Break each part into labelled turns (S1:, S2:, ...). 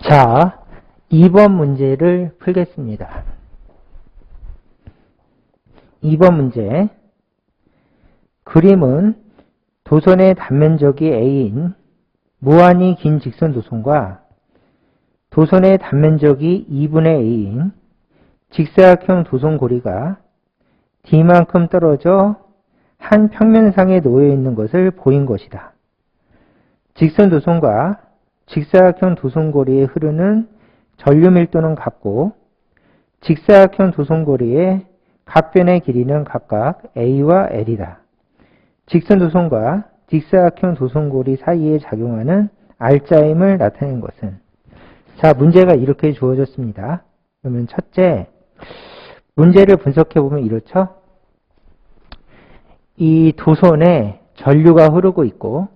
S1: 자, 2번 문제를 풀겠습니다. 2번 문제. 그림은 도선의 단면적이 A인 무한히 긴 직선 도선과 도선의 단면적이 2분의 A인 직사각형 도선고리가 D만큼 떨어져 한 평면상에 놓여 있는 것을 보인 것이다. 직선 도선과 직사각형 도선고리에 흐르는 전류 밀도는 같고 직사각형 도선고리의 각변의 길이는 각각 A와 L이다. 직선 도선과 직사각형 도선고리 사이에 작용하는 R자임을 나타낸 것은? 자, 문제가 이렇게 주어졌습니다. 그러면 첫째, 문제를 분석해보면 이렇죠? 이 도선에 전류가 흐르고 있고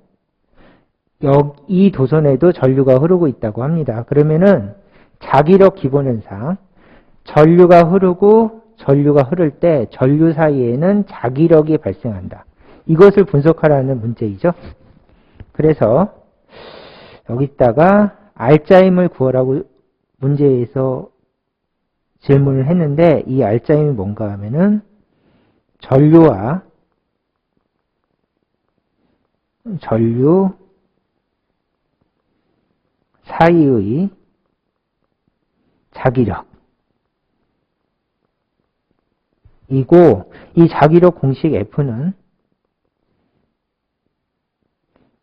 S1: 이 도선에도 전류가 흐르고 있다고 합니다. 그러면은 자기력 기본현상, 전류가 흐를 때 전류 사이에는 자기력이 발생한다. 이것을 분석하라는 문제이죠. 그래서 여기다가 R자임을 구하라고 문제에서 질문을 했는데 이 R자임이 뭔가 하면은 전류 사이의 자기력 이고 이 자기력 공식 F는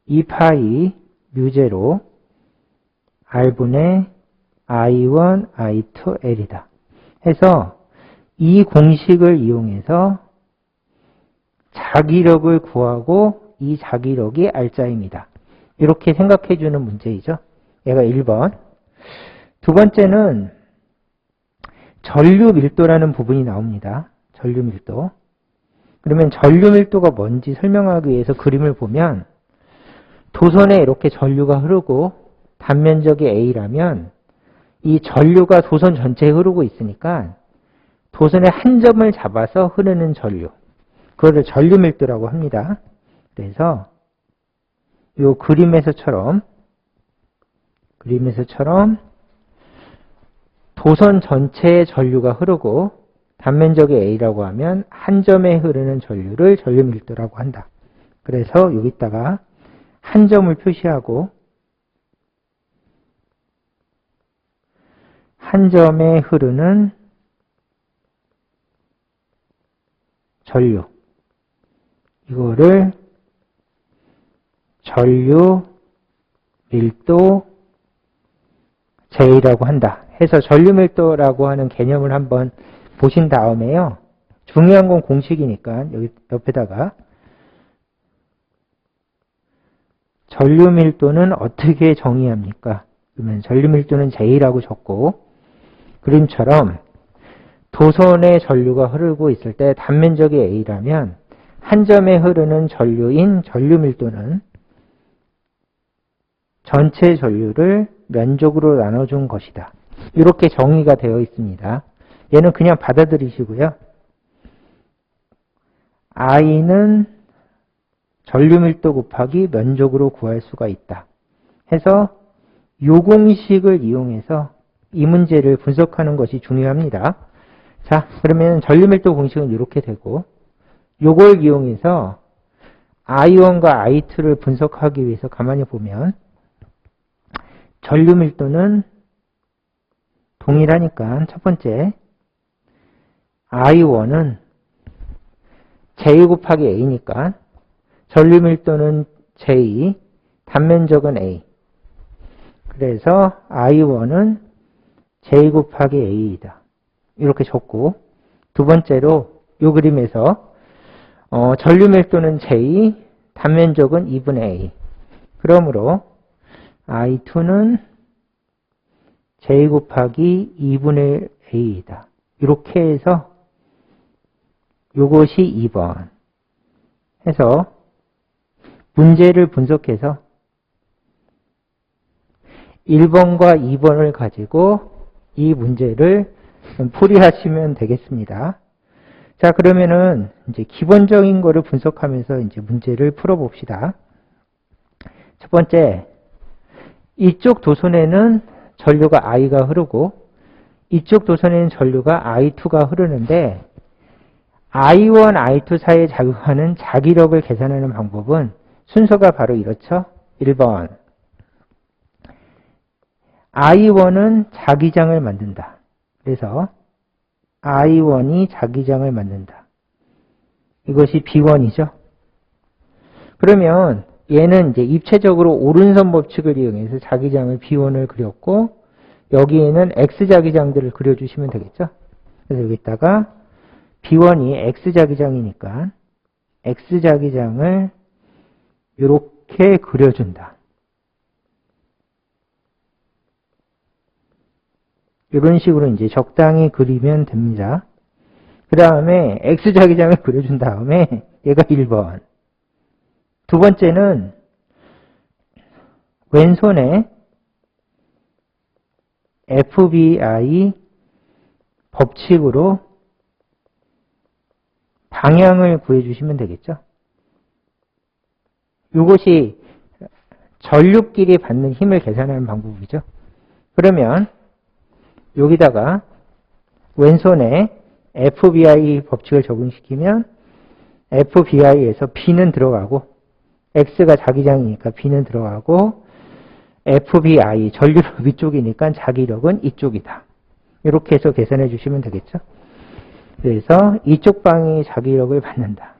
S1: 2파이 뮤제로 R분의 I1, I2, L이다. 해서 이 공식을 이용해서 자기력을 구하고 이 자기력이 R자임이다. 이렇게 생각해 주는 문제이죠. 얘가 1번. 두 번째는 전류 밀도라는 부분이 나옵니다. 전류 밀도. 그러면 전류 밀도가 뭔지 설명하기 위해서 그림을 보면 도선에 이렇게 전류가 흐르고 단면적이 A라면 이 전류가 도선 전체에 흐르고 있으니까 도선의 한 점을 잡아서 흐르는 전류. 그거를 전류 밀도라고 합니다. 그래서 이 그림에서처럼 도선 전체에 전류가 흐르고 단면적이 A라고 하면 한 점에 흐르는 전류를 전류 밀도라고 한다. 그래서 여기다가 한 점을 표시하고 한 점에 흐르는 전류 이거를 전류 밀도 J라고 한다. 해서 전류 밀도라고 하는 개념을 한번 보신 다음에요. 중요한 건 공식이니까 여기 옆에다가 전류 밀도는 어떻게 정의합니까? 그러면 전류 밀도는 J라고 적고 그림처럼 도선에 전류가 흐르고 있을 때 단면적이 A라면 한 점에 흐르는 전류인 전류 밀도는 전체 전류를 면적으로 나눠준 것이다. 이렇게 정의가 되어 있습니다. 얘는 그냥 받아들이시고요. I는 전류 밀도 곱하기 면적으로 구할 수가 있다. 해서 이 공식을 이용해서 이 문제를 분석하는 것이 중요합니다. 자, 그러면 전류 밀도 공식은 이렇게 되고 이걸 이용해서 I1과 I2를 분석하기 위해서 가만히 보면 전류 밀도는 동일하니까 첫 번째 I1은 J 곱하기 A니까 전류 밀도는 J, 단면적은 A. 그래서 I1은 J 곱하기 A이다. 이렇게 적고 두 번째로 이 그림에서 전류 밀도는 J, 단면적은 2분의 A. 그러므로 I2는 J 곱하기 2분의 A이다. 이렇게 해서 이것이 2번 해서 문제를 분석해서 1번과 2번을 가지고 이 문제를 풀이하시면 되겠습니다. 자, 그러면은 이제 기본적인 거를 분석하면서 이제 문제를 풀어봅시다. 첫 번째, 이쪽 도선에는 전류가 I가 흐르고 이쪽 도선에는 전류가 I2가 흐르는데 I1, I2 사이에 작용하는 자기력을 계산하는 방법은 순서가 바로 이렇죠. 1번. I1은 자기장을 만든다. 그래서 I1이 자기장을 만든다. 이것이 B1이죠. 그러면 얘는 이제 입체적으로 오른손 법칙을 이용해서 자기장을 B1을 그렸고 여기에는 X자기장들을 그려주시면 되겠죠. 그래서 여기다가 B1이 X자기장이니까 X자기장을 이렇게 그려준다. 이런 식으로 이제 적당히 그리면 됩니다. 그 다음에 X자기장을 그려준 다음에 얘가 1번. 두 번째는 왼손에 FBI 법칙으로 방향을 구해주시면 되겠죠. 이것이 전류끼리 받는 힘을 계산하는 방법이죠. 그러면 여기다가 왼손에 FBI 법칙을 적용시키면 FBI에서 B는 들어가고 X가 자기장이니까 B는 들어가고 FBI 전류력 위쪽이니까 자기력은 이쪽이다. 이렇게 해서 계산해 주시면 되겠죠. 그래서 이쪽 방이 자기력을 받는다.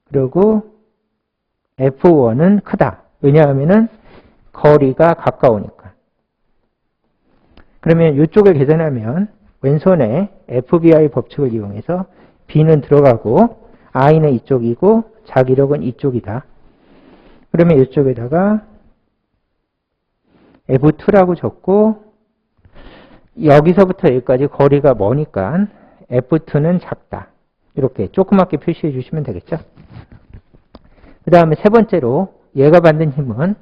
S1: 그리고 F1은 크다. 왜냐하면 거리가 가까우니까. 그러면 이쪽을 계산하면 왼손에 FBI 법칙을 이용해서 B는 들어가고 I는 이쪽이고 자기력은 이쪽이다. 그러면 이쪽에다가 F2라고 적고 여기서부터 여기까지 거리가 머니까 F2는 작다. 이렇게 조그맣게 표시해 주시면 되겠죠. 그 다음에 세 번째로 얘가 받는 힘은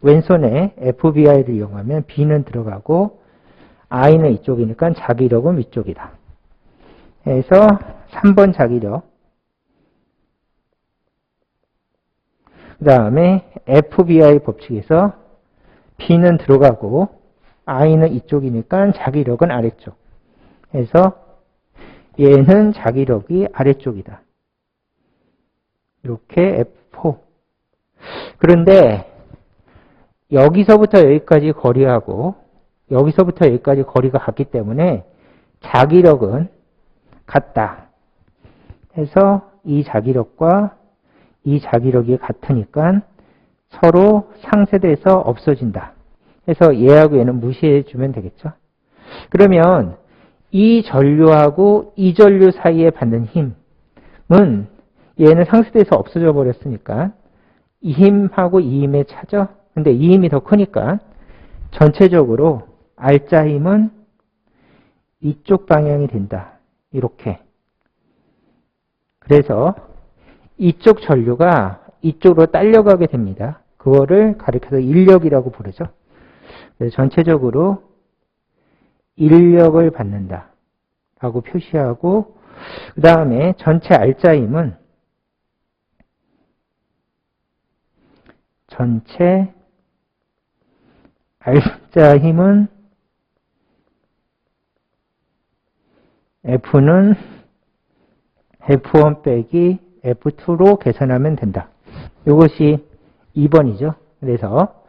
S1: 왼손에 FBI를 이용하면 B는 들어가고 I는 이쪽이니까 자기력은 위쪽이다. 그래서 3번 자기력. 그 다음에 FBI 법칙에서 B는 들어가고 I는 이쪽이니까 자기력은 아래쪽. 그래서 얘는 자기력이 아래쪽이다. 이렇게 F4. 그런데 여기서부터 여기까지 거리하고 여기서부터 여기까지 거리가 같기 때문에 자기력은 같다. 해서 이 자기력과 이 자기력이 같으니까 서로 상쇄돼서 없어진다. 그래서 얘하고 얘는 무시해 주면 되겠죠. 그러면 이 전류하고 이 전류 사이에 받는 힘은 얘는 상쇄돼서 없어져 버렸으니까 이 힘하고 이 힘의 차죠. 근데 이 힘이 더 크니까 전체적으로 R자 힘은 이쪽 방향이 된다. 이렇게. 그래서 이쪽 전류가 이쪽으로 딸려가게 됩니다. 그거를 가리켜서 인력이라고 부르죠. 그래서 전체적으로 인력을 받는다 라고 표시하고 그 다음에 전체 R자 힘은 전체 R자 힘은 F는 F1 빼기 F2로 계산하면 된다. 이것이 2번이죠. 그래서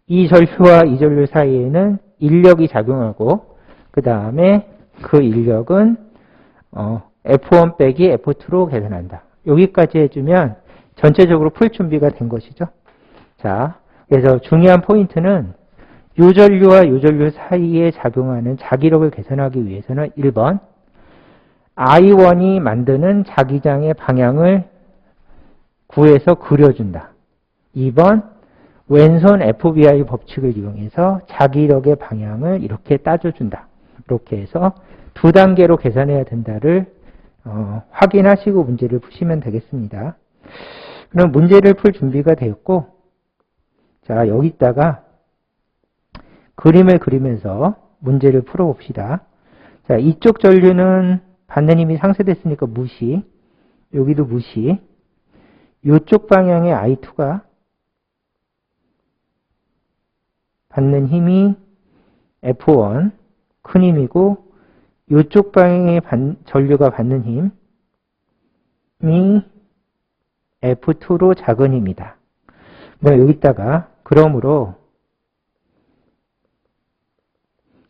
S1: 이 전류와 이 전류 사이에는 인력이 작용하고 그 다음에 그 인력은 F1 빼기 F2로 계산한다. 여기까지 해주면 전체적으로 풀 준비가 된 것이죠. 자, 그래서 중요한 포인트는 유전류와 유전류 사이에 작용하는 자기력을 계산하기 위해서는 1번 I1이 만드는 자기장의 방향을 구해서 그려준다. 2번 왼손 FBI 법칙을 이용해서 자기력의 방향을 이렇게 따져준다. 이렇게 해서 두 단계로 계산해야 된다를 확인하시고 문제를 푸시면 되겠습니다. 그럼 문제를 풀 준비가 되었고 자 여기다가 그림을 그리면서 문제를 풀어봅시다. 자 이쪽 전류는 받는 힘이 상쇄됐으니까 무시. 여기도 무시. 이쪽 방향의 I2가 받는 힘이 F1 큰 힘이고 이쪽 방향의 전류가 받는 힘이 F2로 작은 힘이다. 여기다가 그러므로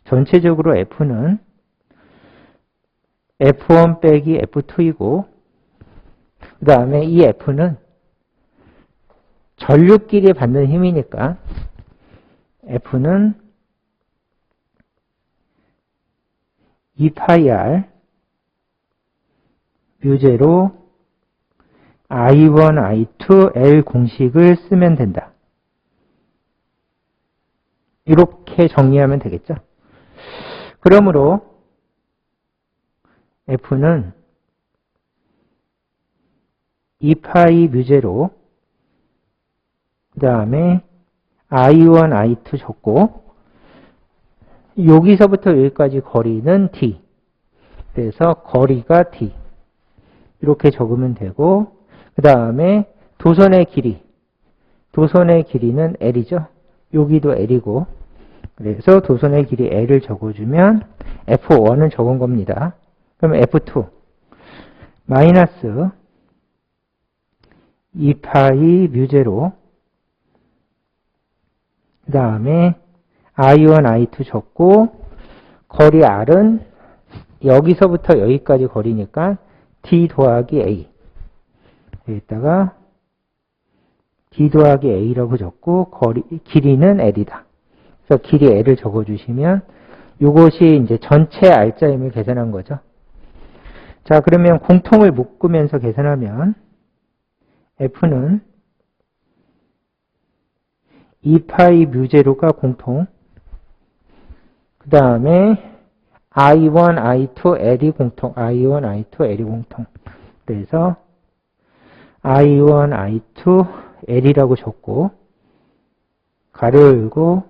S1: 전체적으로 F는 F1 빼기 F2이고 그 다음에 이 F는 전류끼리 받는 힘이니까 F는 2파이R 뮤제로 I1, I2, L 공식을 쓰면 된다. 이렇게 정리하면 되겠죠. 그러므로 F는 2파이 뮤제로 그 다음에 I1, I2 적고 여기서부터 여기까지 거리는 D. 그래서 거리가 D. 이렇게 적으면 되고 그 다음에 도선의 길이는 L이죠. 여기도 L이고 그래서 도선의 길이 L을 적어주면 F1은 적은 겁니다. 그럼 F2 마이너스 2파이 뮤제로 그 다음에 I1, I2 적고 거리 R은 여기서부터 여기까지 거리니까 D 더하기 A 여기다가 D 더하기 A라고 적고 길이는 L이다. 그래서 길이 L을 적어주시면 이것이 이제 전체 R자임을 계산한 거죠. 자, 그러면 공통을 묶으면서 계산하면 F는 2파이 뮤제로가 공통 그 다음에 I1, I2, L이 공통 I1, I2, L이 공통 그래서 I1, I2, L이라고 적고 가로 열고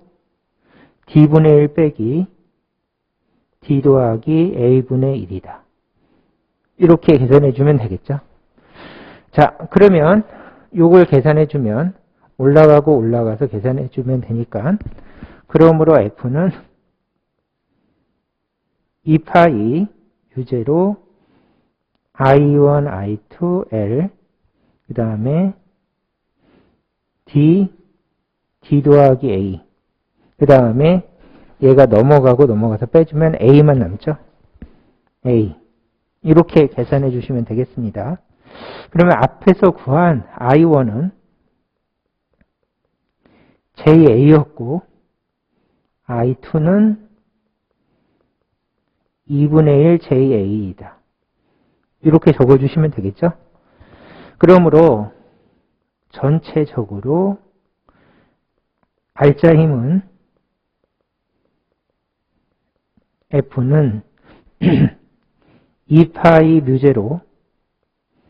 S1: D분의 1 빼기 D 더하기 A분의 1이다. 이렇게 계산해주면 되겠죠. 자, 그러면 요걸 계산해주면 올라가고 올라가서 계산해주면 되니까 그러므로 F는 2파이 유제로 I1, I2, L 그 다음에 D 더하기 A 그 다음에 얘가 넘어가서 빼주면 A만 남죠. A 이렇게 계산해 주시면 되겠습니다. 그러면 앞에서 구한 I1은 JA였고 I2는 2분의 1 JA이다. 이렇게 적어주시면 되겠죠. 그러므로 전체적으로 R자 힘은 F는 2파이 뮤제로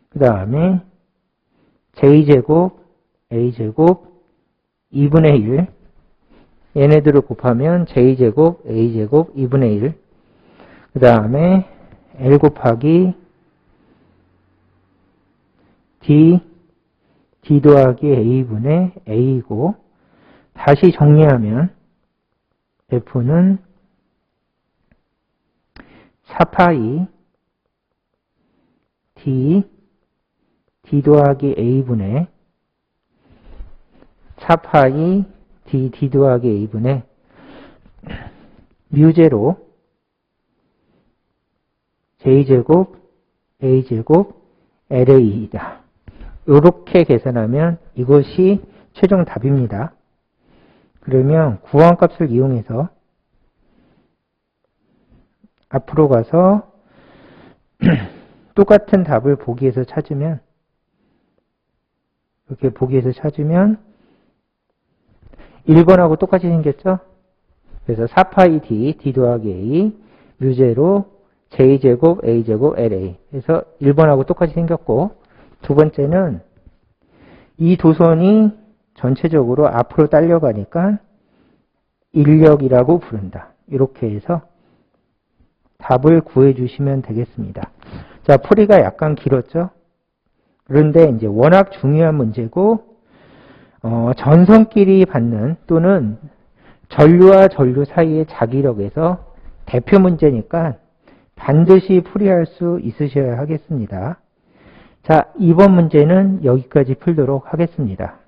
S1: 그 다음에 J제곱 A제곱 2분의 1 얘네들을 곱하면 J제곱 A제곱 2분의 1 그 다음에 L 곱하기 D 더하기 A분의 A이고 다시 정리하면 F는 4파이 D 더하기 A분의 4파이 D 더하기 A분의 뮤제로 J제곱 A제곱 LA이다. 이렇게 계산하면 이것이 최종 답입니다. 그러면 구한값을 이용해서 앞으로 가서 똑같은 답을 보기에서 찾으면 이렇게 보기에서 찾으면 1번하고 똑같이 생겼죠? 그래서 4파이 D 더하기 A 뮤제로 J제곱 A제곱 LA 그래서 1번하고 똑같이 생겼고 두 번째는 이 도선이 전체적으로 앞으로 딸려가니까 인력이라고 부른다. 이렇게 해서 답을 구해 주시면 되겠습니다. 자, 풀이가 약간 길었죠? 그런데 이제 워낙 중요한 문제고 전선끼리 받는 또는 전류와 전류 사이의 자기력에서 대표 문제니까 반드시 풀이할 수 있으셔야 하겠습니다. 자, 이번 문제는 여기까지 풀도록 하겠습니다.